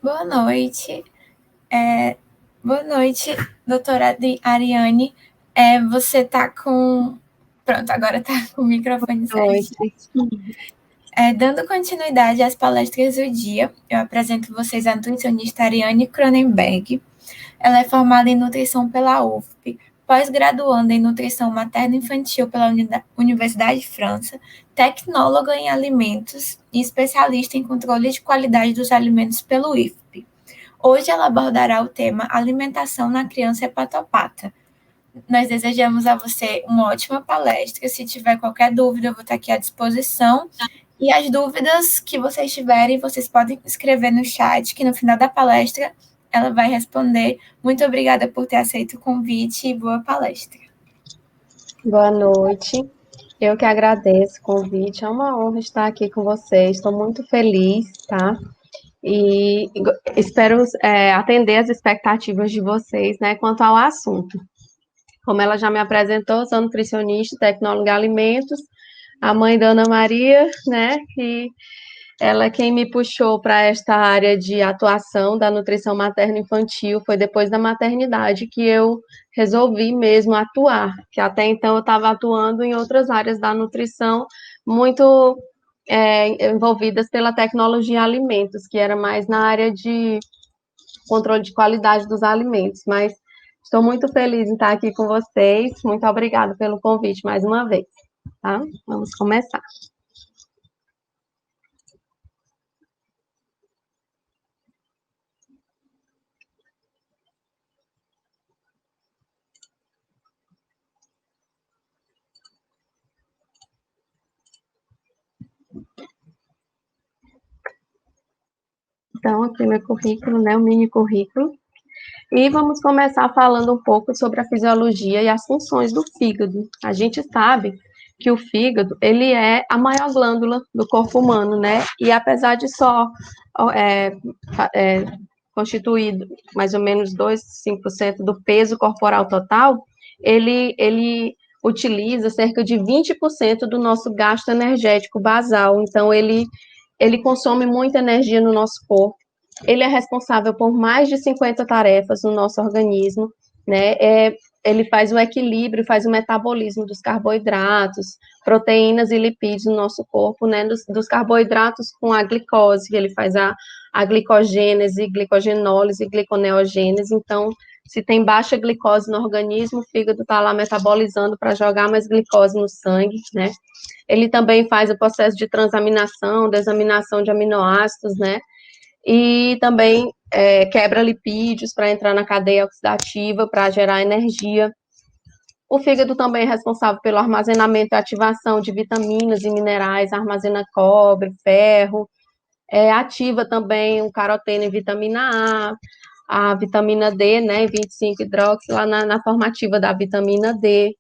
Boa noite. É, Boa noite, doutora Ariane. Você está com. Pronto, agora está com o microfone certinho. Noite. Dando continuidade às palestras do dia, eu apresento vocês a nutricionista Ariane Cronenberg. Ela é formada em nutrição pela UFP, pós-graduanda em nutrição materno-infantil pela Universidade de França, tecnóloga em alimentos e especialista em controle de qualidade dos alimentos pelo IFP. Hoje ela abordará o tema alimentação na criança hepatopata. Nós desejamos a você uma ótima palestra. Se tiver qualquer dúvida, eu vou estar aqui à disposição. E as dúvidas que vocês tiverem, vocês podem escrever no chat, que no final da palestra ela vai responder. Muito obrigada por ter aceito o convite e boa palestra. Boa noite. Eu que agradeço o convite. É uma honra estar aqui com vocês. Estou muito feliz, tá? E espero atender as expectativas de vocês, né, quanto ao assunto. Como ela já me apresentou, sou nutricionista, tecnóloga em alimentos, a mãe da Ana Maria, né, que ela é quem me puxou para esta área de atuação da nutrição materno-infantil. Foi depois da maternidade que eu resolvi mesmo atuar, que até então eu estava atuando em outras áreas da nutrição, muito envolvidas pela tecnologia em alimentos, que era mais na área de controle de qualidade dos alimentos. Mas estou muito feliz em estar aqui com vocês. Muito obrigada pelo convite mais uma vez. Tá? Vamos começar. Então, aqui meu currículo, né, o mini currículo. E vamos começar falando um pouco sobre a fisiologia e as funções do fígado. A gente sabe que o fígado, ele é a maior glândula do corpo humano, né? E apesar de só constituir mais ou menos 2,5% do peso corporal total, ele utiliza cerca de 20% do nosso gasto energético basal. Então, ele consome muita energia no nosso corpo. Ele é responsável por mais de 50 tarefas no nosso organismo, né? Ele faz o equilíbrio, faz o metabolismo dos carboidratos, proteínas e lipídios no nosso corpo, né? Dos carboidratos com a glicose, ele faz a glicogênese, glicogenólise, gliconeogênese. Então, se tem baixa glicose no organismo, o fígado está lá metabolizando para jogar mais glicose no sangue, né? Ele também faz o processo de transaminação, desaminação de aminoácidos, né? E também quebra lipídios para entrar na cadeia oxidativa, para gerar energia. O fígado também é responsável pelo armazenamento e ativação de vitaminas e minerais, armazena cobre, ferro, ativa também o caroteno e vitamina A vitamina D, né, 25-hidroxi, lá na formativa da vitamina D.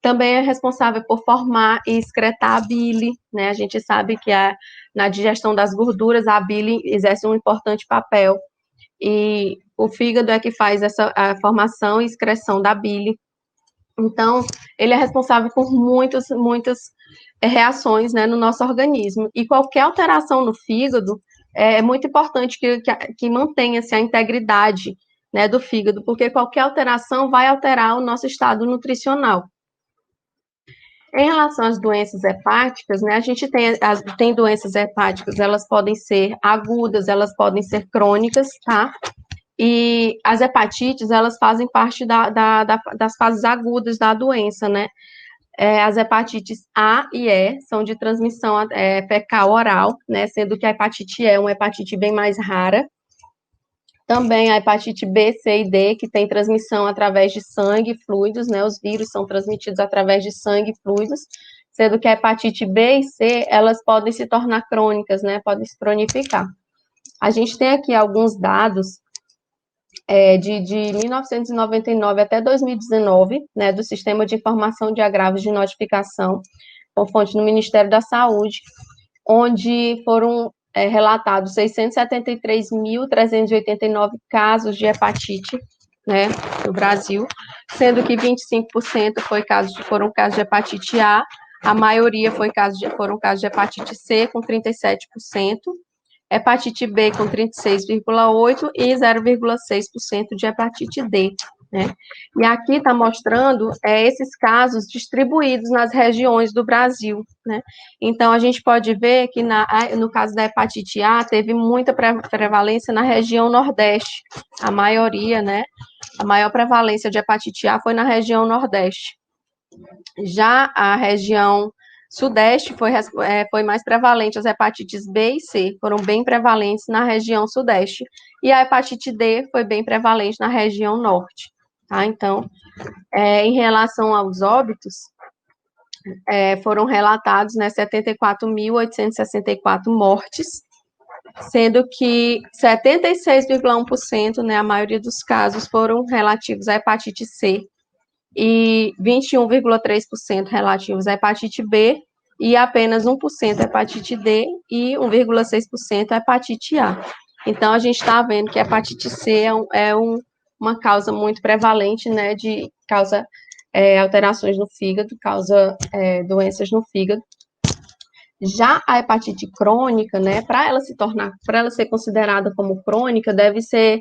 Também é responsável por formar e excretar a bile, né? A gente sabe que na digestão das gorduras a bile exerce um importante papel. E o fígado é que faz a formação e excreção da bile. Então, ele é responsável por muitas reações, né, no nosso organismo. E qualquer alteração no fígado é muito importante que mantenha-se a integridade, né, do fígado, porque qualquer alteração vai alterar o nosso estado nutricional. Em relação às doenças hepáticas, né, a gente tem doenças hepáticas, elas podem ser agudas, elas podem ser crônicas, tá? E as hepatites, elas fazem parte das fases agudas da doença, né? As hepatites A e E são de transmissão fecal oral, né? Sendo que a hepatite E é uma hepatite bem mais rara. Também a hepatite B, C e D, que tem transmissão através de sangue e fluidos, né? Os vírus são transmitidos através de sangue e fluidos, sendo que a hepatite B e C, elas podem se tornar crônicas, né? Podem se cronificar. A gente tem aqui alguns dados de 1999 até 2019, né? Do Sistema de Informação de Agravos de Notificação, com fonte no Ministério da Saúde, onde foram relatados 673.389 casos de hepatite, né, no Brasil, sendo que 25% foram casos de hepatite A maioria foram casos de hepatite C, com 37%, hepatite B com 36,8% e 0,6% de hepatite D, né? E aqui está mostrando esses casos distribuídos nas regiões do Brasil, né? Então, a gente pode ver que no caso da hepatite A, teve muita prevalência na região Nordeste, a maioria, né? A maior prevalência de hepatite A foi na região Nordeste. Já a região Sudeste foi mais prevalente, as hepatites B e C foram bem prevalentes na região Sudeste, e a hepatite D foi bem prevalente na região Norte. Tá? Então, em relação aos óbitos, foram relatados, né, 74.864 mortes, sendo que 76,1%, né, a maioria dos casos, foram relativos à hepatite C, e 21,3% relativos à hepatite B, e apenas 1% à hepatite D, e 1,6% à hepatite A. Então, a gente está vendo que a hepatite C uma causa muito prevalente, né, causa alterações no fígado, causa doenças no fígado. Já a hepatite crônica, né, para ela ser considerada como crônica, deve ser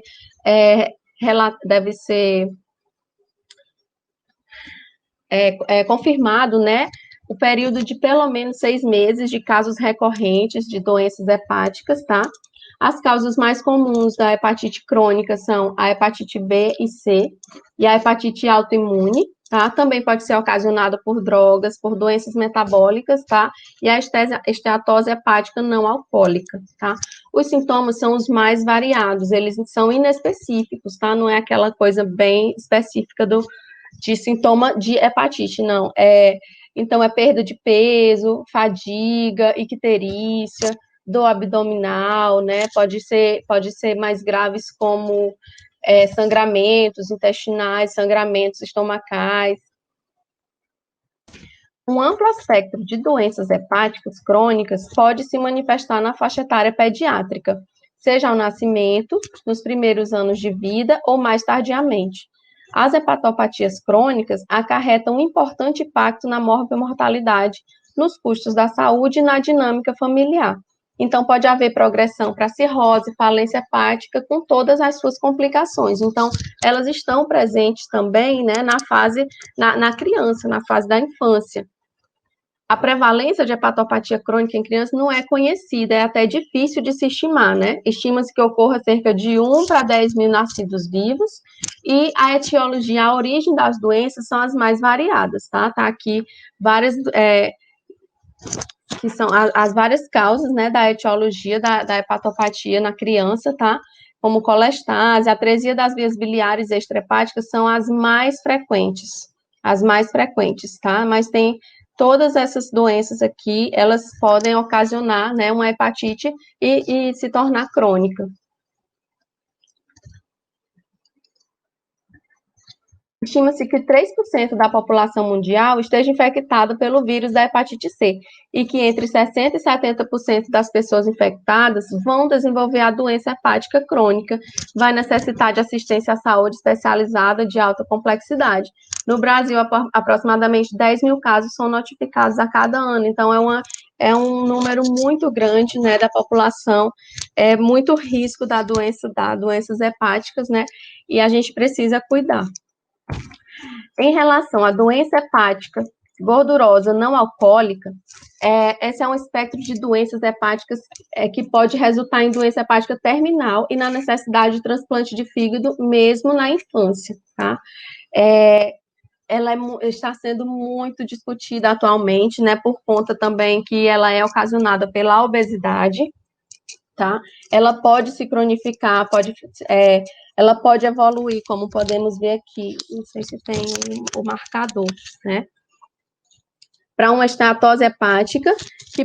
confirmado, né, o período de pelo menos 6 meses de casos recorrentes de doenças hepáticas, tá? As causas mais comuns da hepatite crônica são a hepatite B e C e a hepatite autoimune, tá? Também pode ser ocasionada por drogas, por doenças metabólicas, tá? E a esteatose hepática não alcoólica, tá? Os sintomas são os mais variados, eles são inespecíficos, tá? Não é aquela coisa bem específica de sintoma de hepatite, não. Então, é perda de peso, fadiga, icterícia, dor abdominal, né? Pode ser mais graves como sangramentos intestinais, sangramentos estomacais. Um amplo espectro de doenças hepáticas crônicas pode se manifestar na faixa etária pediátrica, seja ao nascimento, nos primeiros anos de vida ou mais tardiamente. As hepatopatias crônicas acarretam um importante impacto na morbimortalidade, nos custos da saúde e na dinâmica familiar. Então, pode haver progressão para cirrose, falência hepática, com todas as suas complicações. Então, elas estão presentes também, né, na criança, na fase da infância. A prevalência de hepatopatia crônica em crianças não é conhecida, é até difícil de se estimar, né? Estima-se que ocorra cerca de 1 para 10 mil nascidos vivos, e a etiologia, a origem das doenças são as mais variadas, tá? Tá aqui várias, que são as várias causas, né, da etiologia da hepatopatia na criança, tá? Como colestase, atresia das vias biliares extrahepáticas são as mais frequentes, tá? Mas tem todas essas doenças aqui, elas podem ocasionar, né, uma hepatite e se tornar crônica. Estima-se que 3% da população mundial esteja infectada pelo vírus da hepatite C, e que entre 60% e 70% das pessoas infectadas vão desenvolver a doença hepática crônica, vai necessitar de assistência à saúde especializada de alta complexidade. No Brasil, aproximadamente 10 mil casos são notificados a cada ano, então é um número muito grande, né, da população, é muito risco da doenças hepáticas, né, e a gente precisa cuidar. Em relação à doença hepática gordurosa não alcoólica, esse é um espectro de doenças hepáticas que pode resultar em doença hepática terminal e na necessidade de transplante de fígado mesmo na infância, tá? Ela está sendo muito discutida atualmente, né, por conta também que ela é ocasionada pela obesidade, tá? Ela pode se cronificar, ela pode evoluir, como podemos ver aqui, não sei se tem o marcador, né? Para uma esteatose hepática, que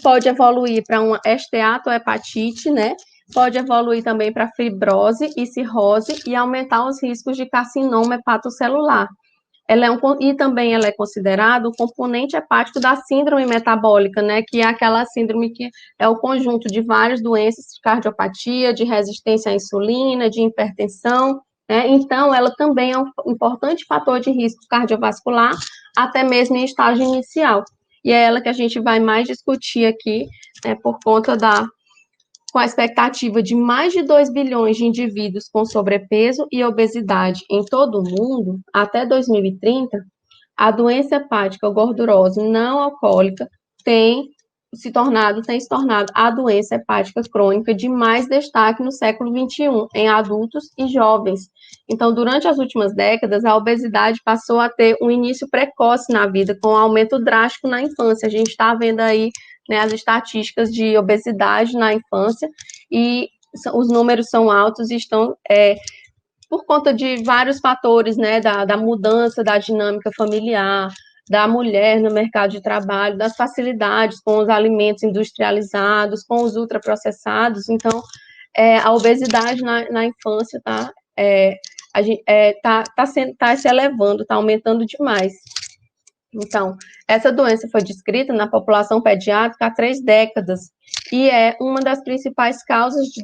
pode evoluir para uma esteatohepatite, né? Pode evoluir também para fibrose e cirrose e aumentar os riscos de carcinoma hepatocelular. E também ela é considerada o componente hepático da síndrome metabólica, né, que é aquela síndrome que é o conjunto de várias doenças de cardiopatia, de resistência à insulina, de hipertensão, né, então ela também é um importante fator de risco cardiovascular, até mesmo em estágio inicial, e é ela que a gente vai mais discutir aqui, né, por conta com a expectativa de mais de 2 bilhões de indivíduos com sobrepeso e obesidade em todo o mundo, até 2030, a doença hepática gordurosa não alcoólica tem se tornado a doença hepática crônica de mais destaque no século XXI, em adultos e jovens. Então, durante as últimas décadas, a obesidade passou a ter um início precoce na vida, com um aumento drástico na infância. A gente está vendo aí, né, as estatísticas de obesidade na infância, e os números são altos e estão por conta de vários fatores, né, da mudança da dinâmica familiar, da mulher no mercado de trabalho, das facilidades com os alimentos industrializados, com os ultraprocessados. Então, a obesidade na infância tá se elevando, está aumentando demais. Então, essa doença foi descrita na população pediátrica há 3 décadas e é uma das principais causas de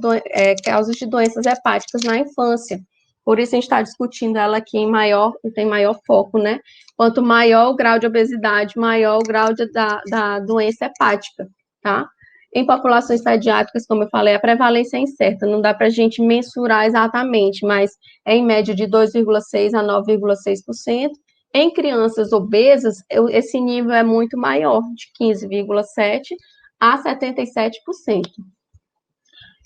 doenças hepáticas na infância. Por isso, a gente está discutindo ela aqui tem maior foco, né? Quanto maior o grau de obesidade, maior o grau da doença hepática, tá? Em populações pediátricas, como eu falei, a prevalência é incerta, não dá para a gente mensurar exatamente, mas é em média de 2,6% a 9,6%. Em crianças obesas, esse nível é muito maior, de 15,7% a 77%.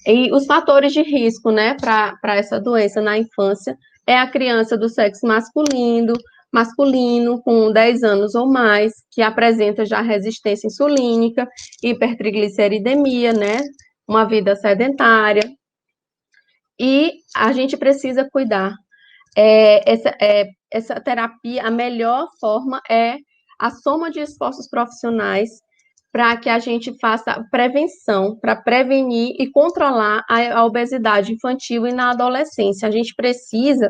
E os fatores de risco, né, para essa doença na infância é a criança do sexo masculino com 10 anos ou mais, que apresenta já resistência insulínica, hipertrigliceridemia, né, uma vida sedentária. E a gente precisa cuidar. Essa terapia, a melhor forma é a soma de esforços profissionais para que a gente faça prevenção, para prevenir e controlar a obesidade infantil e na adolescência. A gente precisa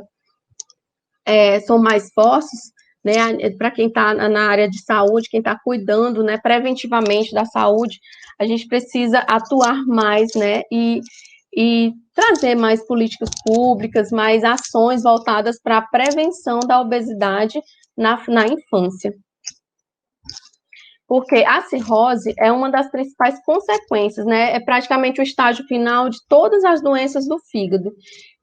somar esforços, né, para quem está na área de saúde, quem está cuidando, né, preventivamente da saúde, a gente precisa atuar mais, né, e trazer mais políticas públicas, mais ações voltadas para a prevenção da obesidade na infância. Porque a cirrose é uma das principais consequências, né? É praticamente o estágio final de todas as doenças do fígado.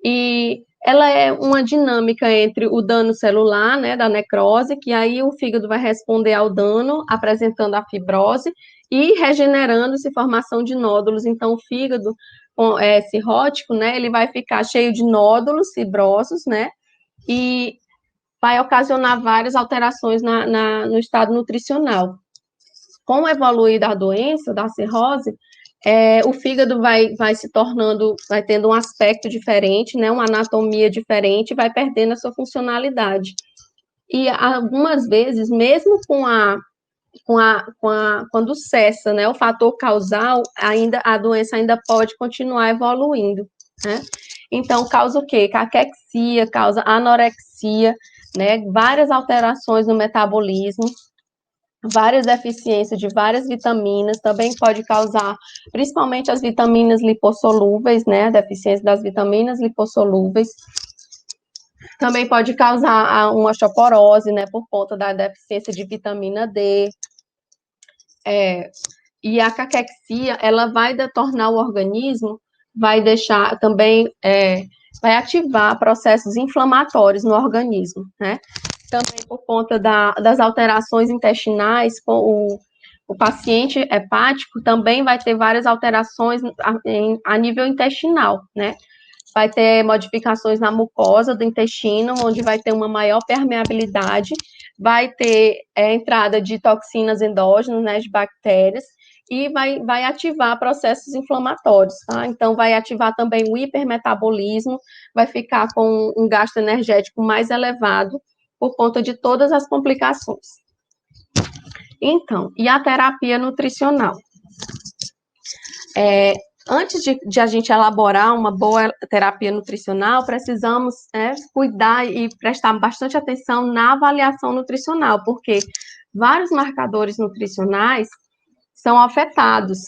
E ela é uma dinâmica entre o dano celular, né, da necrose, que aí o fígado vai responder ao dano, apresentando a fibrose e regenerando-se formação de nódulos. Então, o fígado cirrótico, né, ele vai ficar cheio de nódulos fibrosos, né, e vai ocasionar várias alterações no estado nutricional. Com o evoluir da doença, da cirrose, o fígado vai se tornando, vai tendo um aspecto diferente, né, uma anatomia diferente, vai perdendo a sua funcionalidade. E algumas vezes, mesmo quando cessa, né, o fator causal, a doença ainda pode continuar evoluindo, né? Então, causa o quê? Caquexia, causa anorexia, né, várias alterações no metabolismo, várias deficiências de várias vitaminas, também pode causar, principalmente as vitaminas lipossolúveis, né, a deficiência das vitaminas lipossolúveis, também pode causar uma osteoporose, né, por conta da deficiência de vitamina D, e a caquexia, ela vai tornar o organismo, vai deixar também, vai ativar processos inflamatórios no organismo, né, também por conta das alterações intestinais, o paciente hepático também vai ter várias alterações a nível intestinal, né? Vai ter modificações na mucosa do intestino, onde vai ter uma maior permeabilidade, vai ter entrada de toxinas endógenas, né, de bactérias, e vai ativar processos inflamatórios, tá? Então, vai ativar também o hipermetabolismo, vai ficar com um gasto energético mais elevado, por conta de todas as complicações. Então, e a terapia nutricional? Antes de a gente elaborar uma boa terapia nutricional, precisamos cuidar e prestar bastante atenção na avaliação nutricional, porque vários marcadores nutricionais são afetados,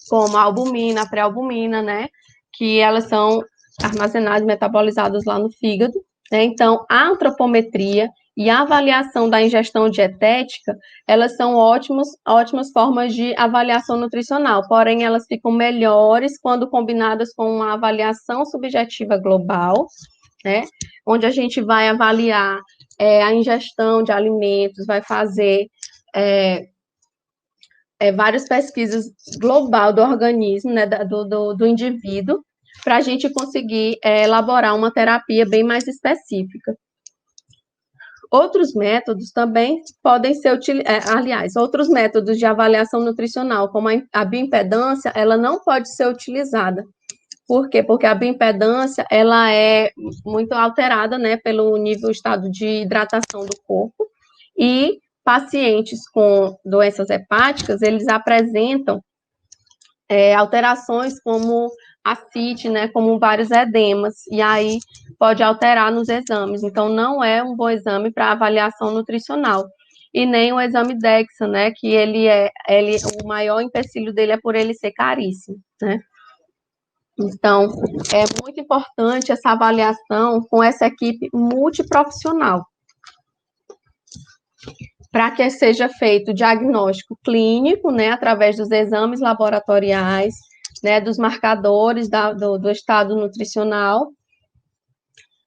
como a albumina, a pré-albumina, né, que elas são armazenadas e metabolizadas lá no fígado, né? Então, a antropometria e a avaliação da ingestão dietética, elas são ótimas formas de avaliação nutricional, porém elas ficam melhores quando combinadas com uma avaliação subjetiva global, né, onde a gente vai avaliar a ingestão de alimentos, vai fazer várias pesquisas global do organismo, né, do indivíduo, para a gente conseguir elaborar uma terapia bem mais específica. Outros métodos também podem ser utilizados, aliás, outros métodos de avaliação nutricional, como a bioimpedância, ela não pode ser utilizada. Por quê? Porque a bioimpedância, ela é muito alterada, né, pelo nível, estado de hidratação do corpo, e pacientes com doenças hepáticas, eles apresentam alterações como ascite, né, como vários edemas, e aí pode alterar nos exames. Então, não é um bom exame para avaliação nutricional. E nem o exame DEXA, né, que o maior empecilho dele é por ele ser caríssimo, né. Então, é muito importante essa avaliação com essa equipe multiprofissional, para que seja feito o diagnóstico clínico, né, através dos exames laboratoriais, né, dos marcadores do estado nutricional,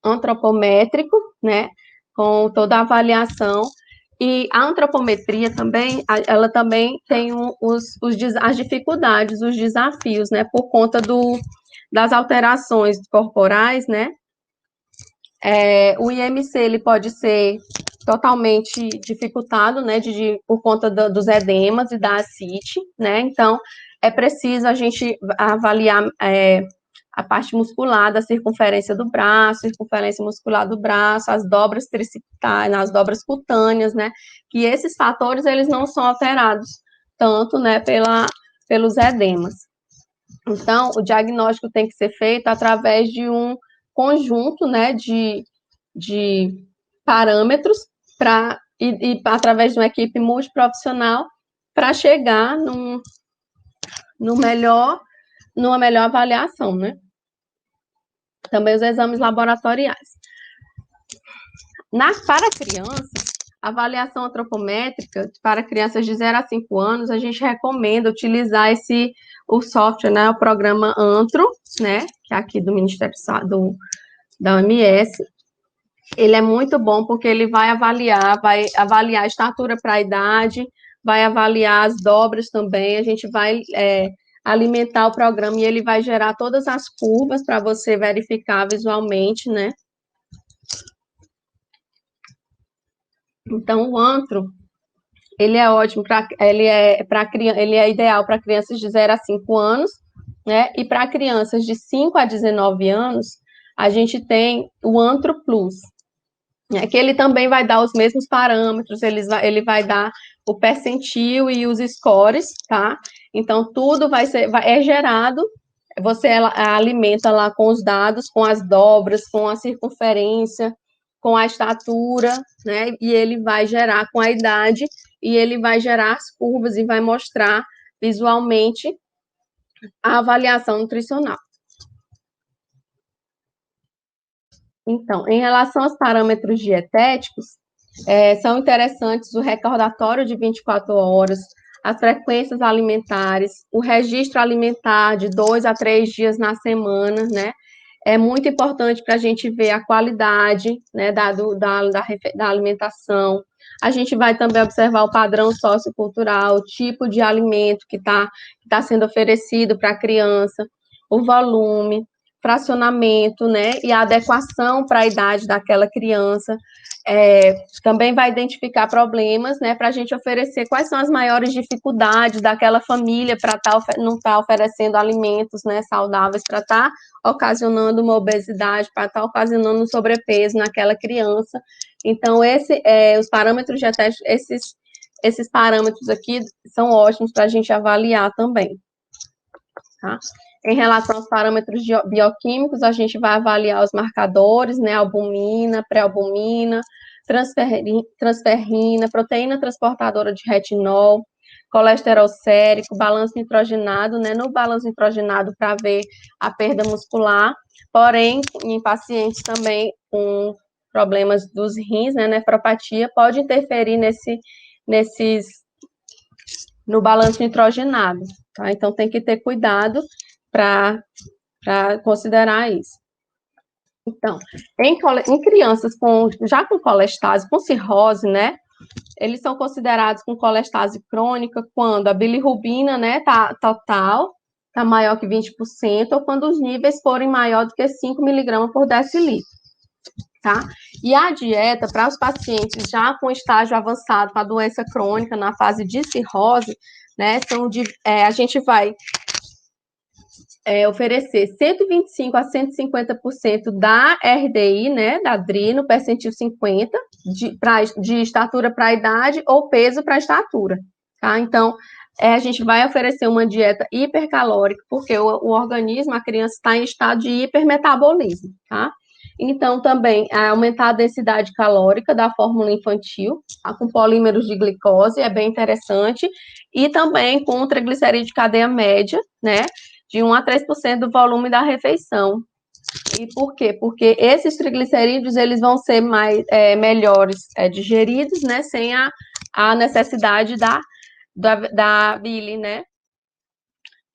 antropométrico, né, com toda a avaliação, e a antropometria também, ela também tem as dificuldades, os desafios, né, por conta das alterações corporais, né, o IMC, ele pode ser totalmente dificultado, né, por conta dos edemas e da ascite, né, então é preciso a gente avaliar a parte muscular da circunferência do braço, circunferência muscular do braço, as dobras tricipitais, as dobras cutâneas, né, que esses fatores, eles não são alterados tanto, né, pelos edemas. Então, o diagnóstico tem que ser feito através de um conjunto, né, de parâmetros e através de uma equipe multiprofissional para chegar numa melhor avaliação, né? Também os exames laboratoriais. Para crianças, a avaliação antropométrica para crianças de 0 a 5 anos, a gente recomenda utilizar o software, né, o programa Antro, né, que é aqui do Ministério da OMS. Ele é muito bom porque ele vai avaliar a estatura para a idade, vai avaliar as dobras também, a gente vai alimentar o programa e ele vai gerar todas as curvas para você verificar visualmente, né? Então, o Antro, ele é ótimo, ele é ideal para crianças de 0 a 5 anos, né? E para crianças de 5 a 19 anos, a gente tem o Antro Plus, né? Que ele também vai dar os mesmos parâmetros, ele vai dar o percentil e os scores, tá? Então, tudo é gerado, você alimenta lá com os dados, com as dobras, com a circunferência, com a estatura, né? E ele vai gerar com a idade, e ele vai gerar as curvas e vai mostrar visualmente a avaliação nutricional. Então, em relação aos parâmetros dietéticos, são interessantes o recordatório de 24 horas, as frequências alimentares, o registro alimentar de 2 a 3 dias na semana, né? É muito importante para a gente ver a qualidade, né, da alimentação. A gente vai também observar o padrão sociocultural, o tipo de alimento que tá sendo oferecido para a criança, o volume, fracionamento, né, e a adequação para a idade daquela criança. Também vai identificar problemas, né, para a gente oferecer quais são as maiores dificuldades daquela família para não estar oferecendo alimentos, né, saudáveis, para estar ocasionando uma obesidade, para estar ocasionando um sobrepeso naquela criança. Então, os parâmetros dietéticos, esses parâmetros aqui são ótimos para a gente avaliar também, tá? Em relação aos parâmetros bioquímicos, a gente vai avaliar os marcadores, né, albumina, pré-albumina, transferrina, proteína transportadora de retinol, colesterol sérico, balanço nitrogenado, né, no balanço nitrogenado para ver a perda muscular, porém, em pacientes também com problemas dos rins, né, nefropatia, pode interferir no balanço nitrogenado, tá? Então, tem que ter cuidado para considerar isso. Então, em crianças já com colestase, com cirrose, né, eles são considerados com colestase crônica quando a bilirrubina, né, total, tá maior que 20%, ou quando os níveis forem maior do que 5 miligramas por decilitro, tá? E a dieta para os pacientes já com estágio avançado, com a doença crônica, na fase de cirrose, né, a gente vai oferecer 125 a 150% da RDI, né, da DRI, no percentil 50, de estatura para a idade ou peso para a estatura, tá? Então, a gente vai oferecer uma dieta hipercalórica, porque o organismo, a criança está em estado de hipermetabolismo, tá? Então, também, aumentar a densidade calórica da fórmula infantil, tá? Com polímeros de glicose, é bem interessante, e também com triglicerídeo de cadeia média, né, de 1 a 3% do volume da refeição. E por quê? Porque esses triglicerídeos, eles vão ser melhores digeridos, né, sem a necessidade da bile, né?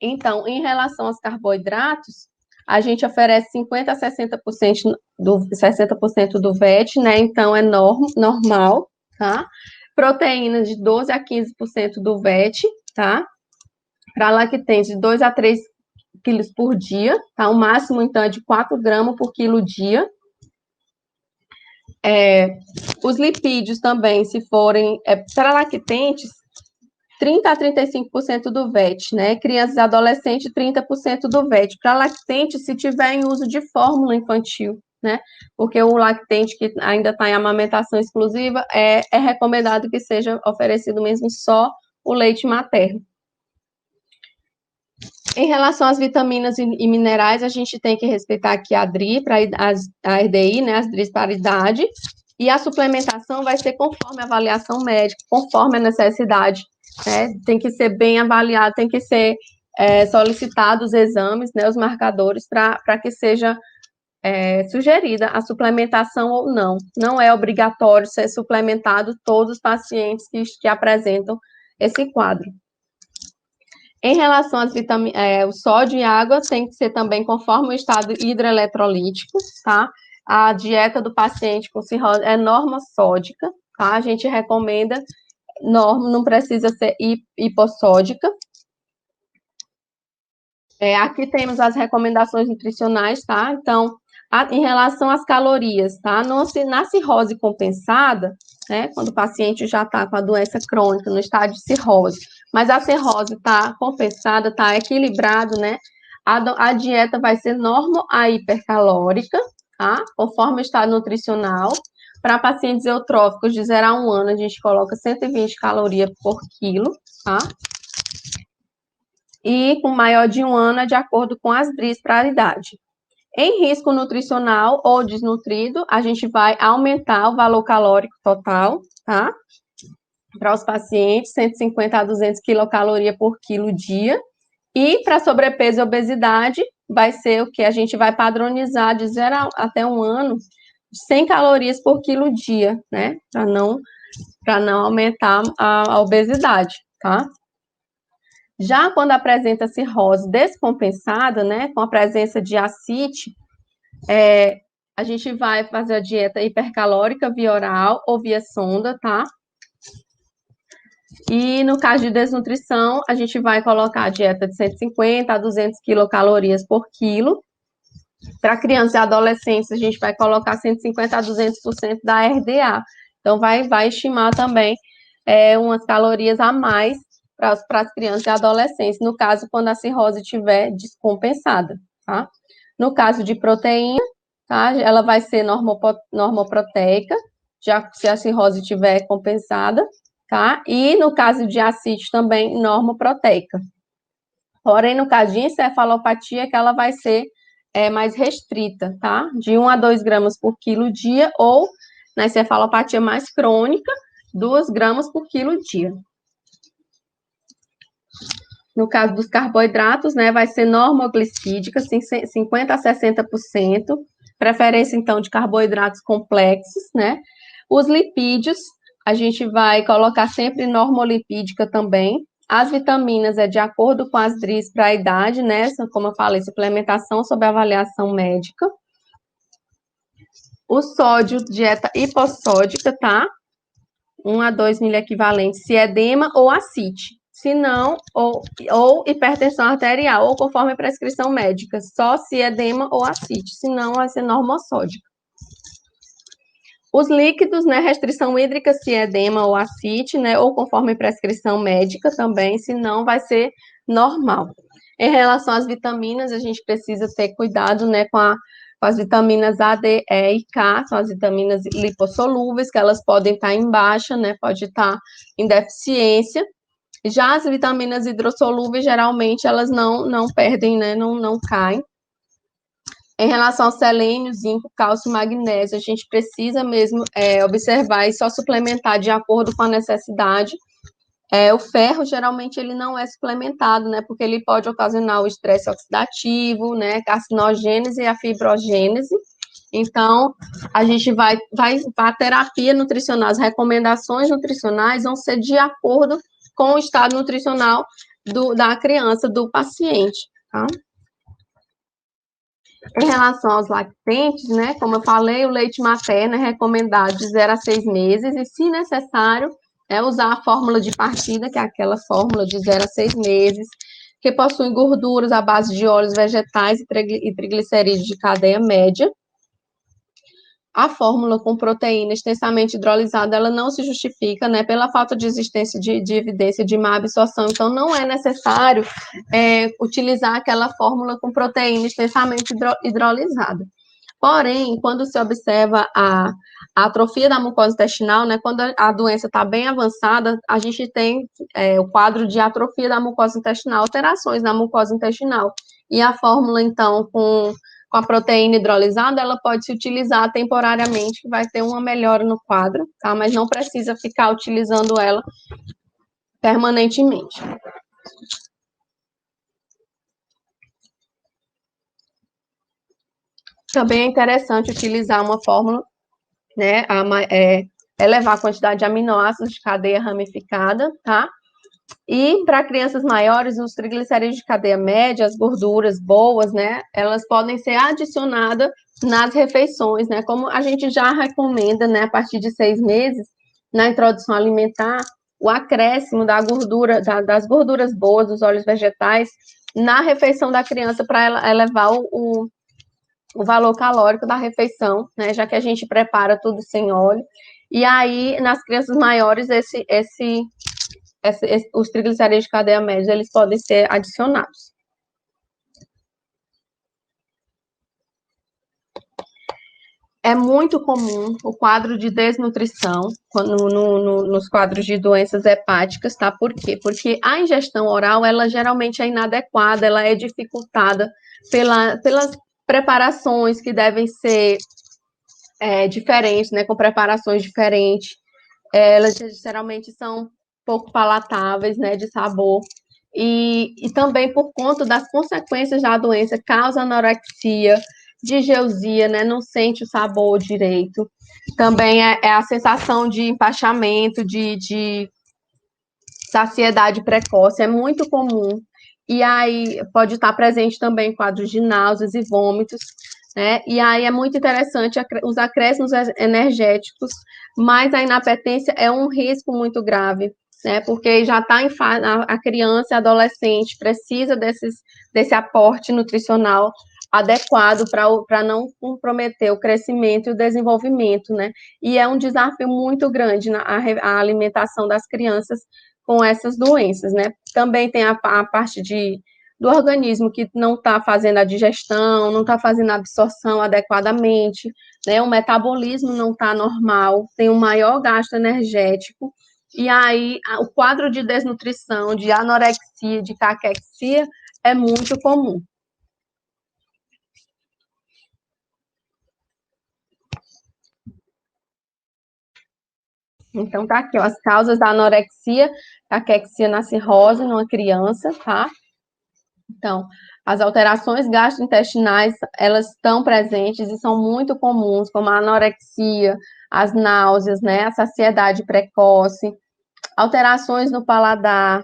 Então, em relação aos carboidratos, a gente oferece 50 a 60% do VET, né? Então, é normal, tá? Proteínas de 12 a 15% do VET, tá? Para lactente, de 2 a 3 quilos por dia, tá? O máximo, então, é de 4 gramas por quilo dia. Os lipídios também, se forem para lactentes, 30 a 35% do VET, né? Crianças e adolescentes, 30% do VET. Para lactente, se tiver em uso de fórmula infantil, né? Porque o lactente que ainda está em amamentação exclusiva, é recomendado que seja oferecido mesmo só o leite materno. Em relação às vitaminas e minerais, a gente tem que respeitar aqui a DRI, a RDI, né, as DRIs para idade, e a suplementação vai ser conforme a avaliação médica, conforme a necessidade, né, tem que ser bem avaliado, tem que ser solicitados os exames, né, os marcadores, para que seja sugerida a suplementação ou não. Não é obrigatório ser suplementado todos os pacientes que apresentam esse quadro. Em relação às vitaminas, o sódio e água tem que ser também conforme o estado hidroeletrolítico, tá? A dieta do paciente com cirrose é norma sódica, tá? A gente recomenda norma, não precisa ser hipossódica. Aqui temos as recomendações nutricionais, tá? Então, em relação às calorias, tá? Na cirrose compensada, né? Quando o paciente já está com a doença crônica, no estádio de cirrose, mas a cirrose está compensada, está equilibrado, né? A dieta vai ser normo a hipercalórica, tá? Conforme o estado nutricional. Para pacientes eutróficos de 0 a 1 ano, a gente coloca 120 calorias por quilo, tá? E com maior de 1 ano, é de acordo com as DRIs para a idade. Em risco nutricional ou desnutrido, a gente vai aumentar o valor calórico total, tá? Para os pacientes, 150 a 200 quilocalorias por quilo dia. E para sobrepeso e obesidade, vai ser o que a gente vai padronizar de 0 até 1 ano, 100 calorias por quilo dia, né? Para não aumentar a obesidade, tá? Já quando apresenta cirrose descompensada, né, com a presença de ascite, a gente vai fazer a dieta hipercalórica via oral ou via sonda, tá? E no caso de desnutrição, a gente vai colocar a dieta de 150 a 200 quilocalorias por quilo. Para crianças e adolescentes, a gente vai colocar 150 a 200% da RDA. Então, vai estimar também umas calorias a mais para as crianças e adolescentes, no caso, quando a cirrose estiver descompensada, tá? No caso de proteína, tá? Ela vai ser normoproteica, já se a cirrose estiver compensada, tá? E no caso de ascite também, normoproteica. Porém, no caso de encefalopatia, que ela vai ser mais restrita, tá? De 1 a 2 gramas por quilo dia, ou na encefalopatia mais crônica, 2 gramas por quilo dia. No caso dos carboidratos, né, vai ser normoglicídica, 50 a 60%. preferência, então, de carboidratos complexos, né? Os lipídios, a gente vai colocar sempre normolipídica também. As vitaminas é de acordo com as DRIs para a idade, né? Como eu falei, suplementação sob avaliação médica. O sódio, dieta hipossódica, tá? 1 a 2 miliequivalentes, se é edema ou ascite. Se não, ou hipertensão arterial, ou conforme a prescrição médica, só se é edema ou ascite, se não, vai ser normossódica. Os líquidos, né, restrição hídrica, se é edema ou ascite, né, ou conforme prescrição médica também, se não, vai ser normal. Em relação às vitaminas, a gente precisa ter cuidado, né, com as vitaminas A, D, E e K, são as vitaminas lipossolúveis, que elas podem estar em baixa, né, pode estar em deficiência. Já as vitaminas hidrossolúveis, geralmente, elas não perdem, né, não caem. Em relação ao selênio, zinco, cálcio e magnésio, a gente precisa mesmo observar e só suplementar de acordo com a necessidade. O ferro, geralmente, ele não é suplementado, né, porque ele pode ocasionar o estresse oxidativo, né, carcinogênese e a fibrogênese. Então, a gente vai a terapia nutricional, as recomendações nutricionais vão ser de acordo com o estado nutricional da criança, do paciente, tá? Em relação aos lactentes, né, como eu falei, o leite materno é recomendado de 0 a 6 meses e, se necessário, usar a fórmula de partida, que é aquela fórmula de 0 a 6 meses, que possui gorduras à base de óleos vegetais e triglicerídeos de cadeia média. A fórmula com proteína extensamente hidrolisada, ela não se justifica, né, pela falta de existência de evidência de má absorção, então não é necessário utilizar aquela fórmula com proteína extensamente hidrolisada. Porém, quando se observa a atrofia da mucosa intestinal, né, quando a doença está bem avançada, a gente tem o quadro de atrofia da mucosa intestinal, alterações na mucosa intestinal. E a fórmula, então, com a proteína hidrolisada, ela pode se utilizar temporariamente, que vai ter uma melhora no quadro, tá? Mas não precisa ficar utilizando ela permanentemente. Também é interessante utilizar uma fórmula, né, elevar a quantidade de aminoácidos de cadeia ramificada, tá? E para crianças maiores, os triglicerídeos de cadeia média, as gorduras boas, né, elas podem ser adicionadas nas refeições, né, como a gente já recomenda, né, a partir de 6 meses, na introdução alimentar, o acréscimo da gordura, das gorduras boas, dos óleos vegetais, na refeição da criança, para ela elevar o valor calórico da refeição, né, já que a gente prepara tudo sem óleo. E aí, nas crianças maiores, os triglicerídeos de cadeia média, eles podem ser adicionados. É muito comum o quadro de desnutrição nos quadros de doenças hepáticas, tá? Por quê? Porque a ingestão oral, ela geralmente é inadequada, ela é dificultada pelas preparações que devem ser diferentes, né? Com preparações diferentes. Elas geralmente são pouco palatáveis, né? De sabor. E também por conta das consequências da doença, causa anorexia, digeusia, né? Não sente o sabor direito. Também é a sensação de empachamento, de saciedade precoce, é muito comum. E aí pode estar presente também quadros de náuseas e vômitos, né? E aí é muito interessante os acréscimos energéticos, mas a inapetência é um risco muito grave, né? Porque já está em fase, a criança e adolescente precisa desse aporte nutricional adequado para não comprometer o crescimento e o desenvolvimento, né? E é um desafio muito grande a alimentação das crianças com essas doenças, né? Também tem a parte do organismo que não está fazendo a digestão, não está fazendo a absorção adequadamente, né? O metabolismo não está normal, tem um maior gasto energético, e aí o quadro de desnutrição, de anorexia, de caquexia é muito comum. Então, tá aqui, ó, as causas da anorexia, caquexia na cirrose numa criança, tá? Então, as alterações gastrointestinais, elas estão presentes e são muito comuns, como a anorexia, as náuseas, né, a saciedade precoce, alterações no paladar,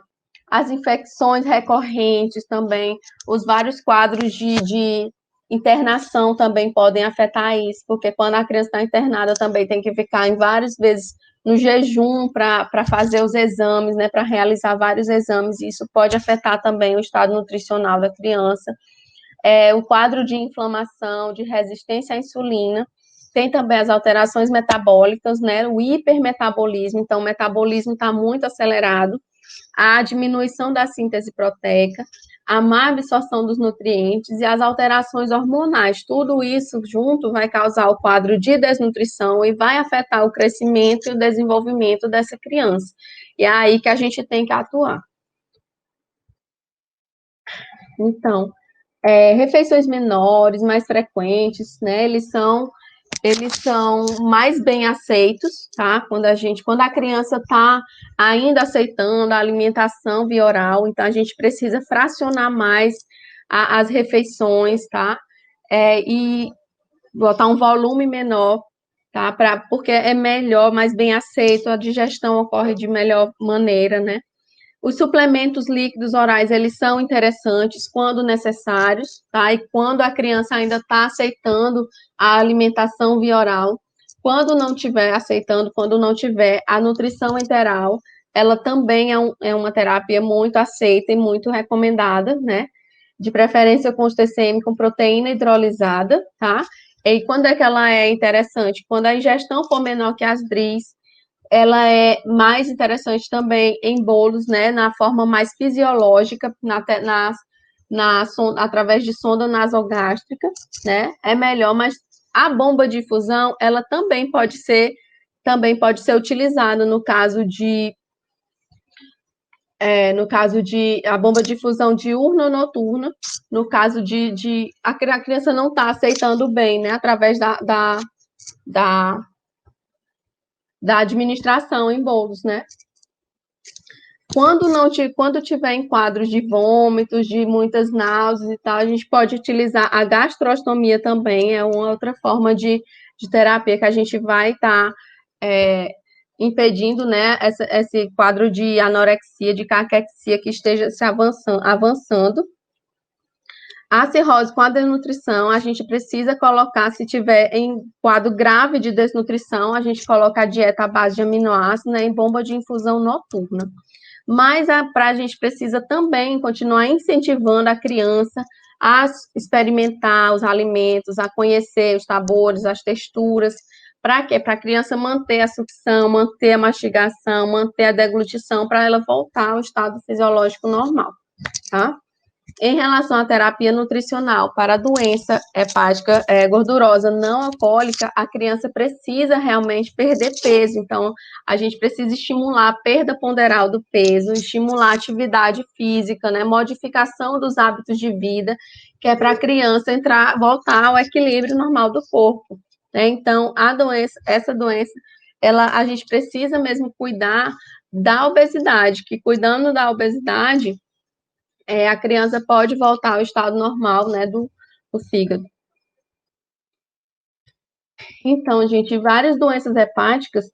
as infecções recorrentes também, os vários quadros de internação também podem afetar isso, porque quando a criança está internada também tem que ficar em várias vezes no jejum para fazer os exames, né, para realizar vários exames, e isso pode afetar também o estado nutricional da criança. O quadro de inflamação, de resistência à insulina, tem também as alterações metabólicas, né, o hipermetabolismo, então o metabolismo está muito acelerado, a diminuição da síntese proteica, a má absorção dos nutrientes e as alterações hormonais. Tudo isso junto vai causar o quadro de desnutrição e vai afetar o crescimento e o desenvolvimento dessa criança. E é aí que a gente tem que atuar. Então, refeições menores, mais frequentes, né? Eles são mais bem aceitos, tá? Quando a criança está ainda aceitando a alimentação via oral, então a gente precisa fracionar mais as refeições, tá? E botar um volume menor, tá? Porque é melhor, mais bem aceito, a digestão ocorre de melhor maneira, né? Os suplementos líquidos orais, eles são interessantes quando necessários, tá? E quando a criança ainda está aceitando a alimentação via oral. Quando não estiver aceitando, quando não tiver a nutrição enteral, ela também é uma terapia muito aceita e muito recomendada, né? De preferência com os TCM com proteína hidrolisada, tá? E quando é que ela é interessante? Quando a ingestão for menor que as DRIs, ela é mais interessante também em bolos, né, na forma mais fisiológica, através de sonda nasogástrica, né, é melhor, mas a bomba de infusão, ela também pode ser utilizada no caso de a bomba de infusão diurna ou noturna, no caso de a criança não está aceitando bem, né, através da, da administração em bolos, né? Quando tiver em quadros de vômitos, de muitas náuseas e tal, a gente pode utilizar a gastrostomia também, é uma outra forma de terapia que a gente vai estar impedindo, né, esse quadro de anorexia, de caquexia que esteja se avançando. A cirrose com a desnutrição, a gente precisa colocar, se tiver em quadro grave de desnutrição, a gente coloca a dieta à base de aminoácidos, né, em bomba de infusão noturna. Mas a gente precisa também continuar incentivando a criança a experimentar os alimentos, a conhecer os sabores, as texturas. Para quê? Para a criança manter a sucção, manter a mastigação, manter a deglutição, para ela voltar ao estado fisiológico normal, tá? Em relação à terapia nutricional para a doença hepática gordurosa não alcoólica, a criança precisa realmente perder peso. Então, a gente precisa estimular a perda ponderal do peso, estimular a atividade física, né, modificação dos hábitos de vida, que é para a criança voltar ao equilíbrio normal do corpo. Né? Então, essa doença, a gente precisa mesmo cuidar da obesidade, que cuidando da obesidade, a criança pode voltar ao estado normal, né, do fígado. Então, gente, várias doenças hepáticas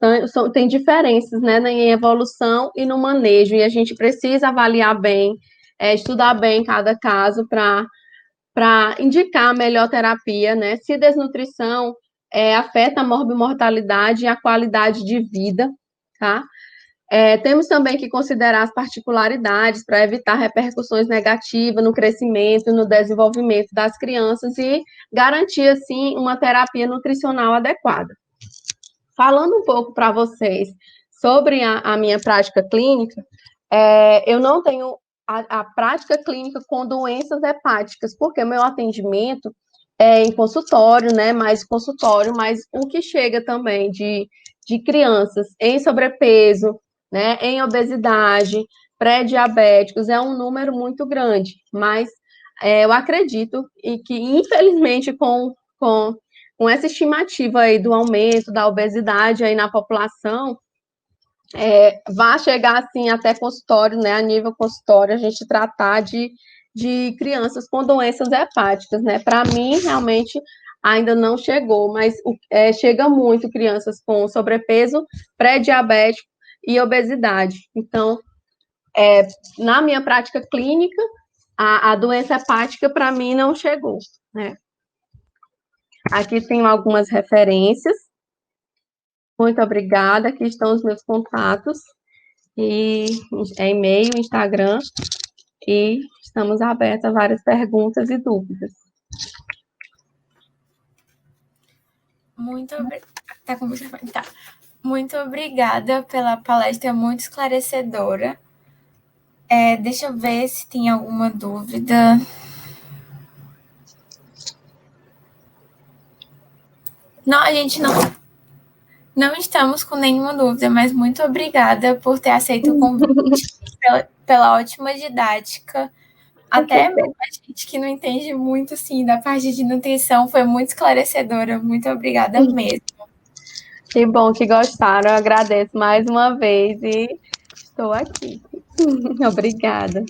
têm diferenças, né, em evolução e no manejo, e a gente precisa avaliar bem, estudar bem cada caso para indicar a melhor terapia, né? Se desnutrição afeta a morbimortalidade e a qualidade de vida, tá? Temos também que considerar as particularidades para evitar repercussões negativas no crescimento, no desenvolvimento das crianças e garantir, assim, uma terapia nutricional adequada. Falando um pouco para vocês sobre a minha prática clínica, eu não tenho a prática clínica com doenças hepáticas, porque o meu atendimento é em consultório, né, mais consultório, mas o que chega também de crianças em sobrepeso, né, em obesidade, pré-diabéticos, é um número muito grande, mas eu acredito e que, infelizmente, com essa estimativa aí do aumento da obesidade aí na população, vai chegar, assim, até consultório, né, a nível consultório, a gente tratar de crianças com doenças hepáticas, né? Para mim, realmente, ainda não chegou, mas chega muito crianças com sobrepeso, pré-diabético e obesidade. Então, na minha prática clínica, a doença hepática, para mim, não chegou, né? Aqui tem algumas referências. Muito obrigada. Aqui estão os meus contatos. E e-mail, Instagram. E estamos abertos a várias perguntas e dúvidas. Tá. Muito obrigada pela palestra muito esclarecedora. Deixa eu ver se tem alguma dúvida. Não, a gente não estamos com nenhuma dúvida, mas muito obrigada por ter aceito o convite, pela ótima didática. Até mesmo a gente que não entende muito, assim, da parte de nutrição, foi muito esclarecedora. Muito obrigada mesmo. Que bom que gostaram. Eu agradeço mais uma vez e estou aqui. Obrigada.